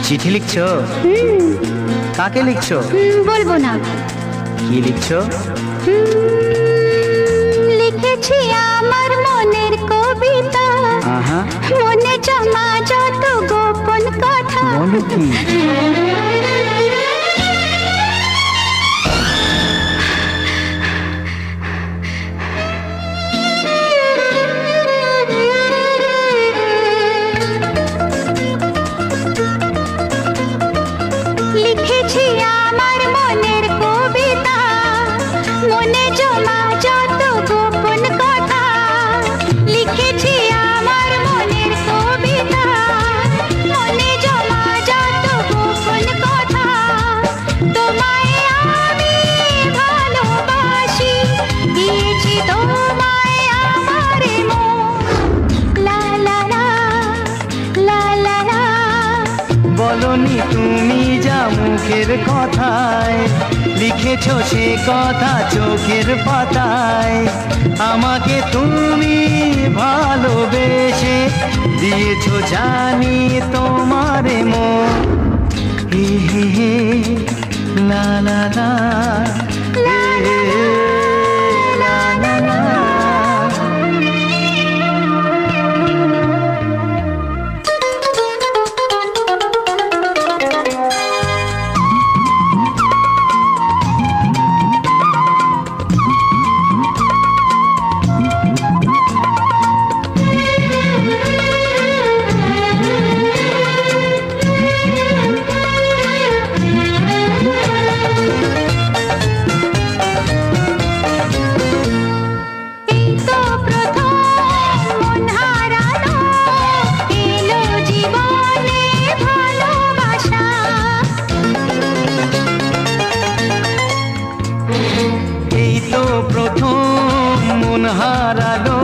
চিঠি লিখছো? কাকে লিখছো? বলবো না। কি লিখছো? লিখেছি আমার মনের কবিতা, মনে জমা যত গোপন কথা। বলো কি? লিখেছি আমার মনের কবিতা, মনে জমা যত গোপন কথা। লিখেছি আমার মনের কবিতা, মনে জমা যত গোপন কথা। তোমায় আমি ভালোবাসি, দিয়েছি তোমায় আমার মন। লা লা লা লা লা লা। বলনি তুমি যা মুখের কথায়, লিখেছো সে কথা চোখের পাতায়। আমাকে তুমি ভালোবেসে দিয়েছো জানি তোমার মন। হে হে হে লা লা লা হে হে লা লা লা। হারালো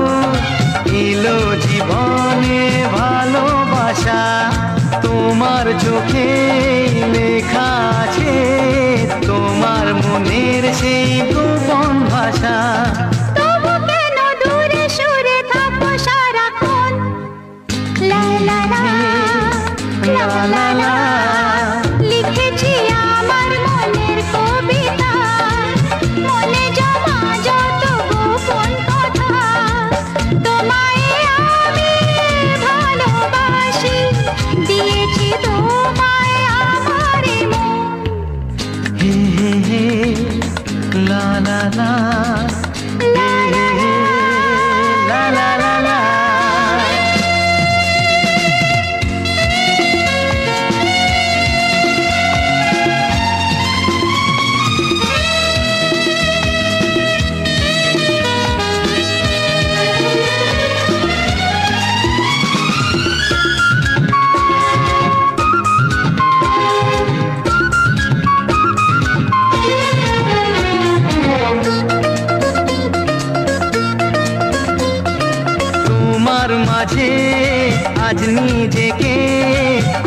এলো জীবনে ভালোবাসা। তোমার চোখে লেখা আছে তোমার মনের সেই গোপন ভাষা। তবু কেন দূরে সরে থাকো সারাক্ষণ? লা লা লা লা লা লা। লিখেছি আমার মনের কবিতা, মনে জমা যত গোপন কথা। তোমায় আমি ভালোবাসি, দিয়েছি তোমায় আমার মন। হে হে হে লা লা লা হে হে হে লা লা লা লা। তোমার মাঝে আজ নিজেকে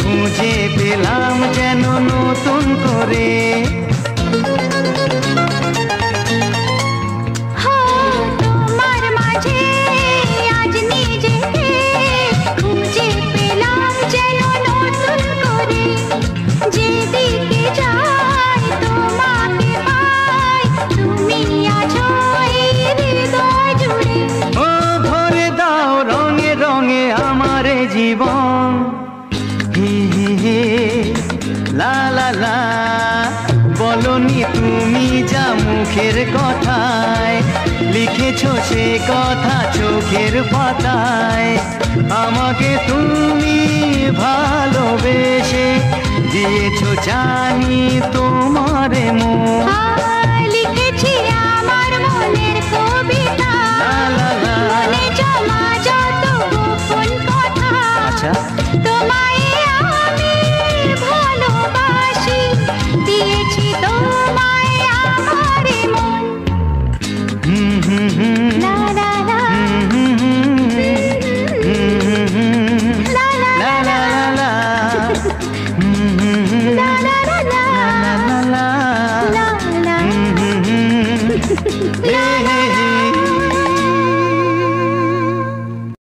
খুঁজে পেলাম যেন নতুন করে। তোমার মাঝে আজ নিজেকে খুঁজে পেলাম যেন নতুন করে। যেদিকে যাই তোমাকে পাই, তুমি আছো এই হৃদয় জুড়ে। ও ভরে দাও রঙে রঙে আমার জীবন। হে হে হে লা লা লা। বলনি তুমি যা মুখের কথায়, লিখেছো সে কথা চোখের পাতায়। আমাকে তুমি ভালোবেসে দিয়েছো জানি তোমার মন। লিখেছি আমার মনের কবিতা, লা লা লা। মনে জমা যত গোপন কথা। আচ্ছা।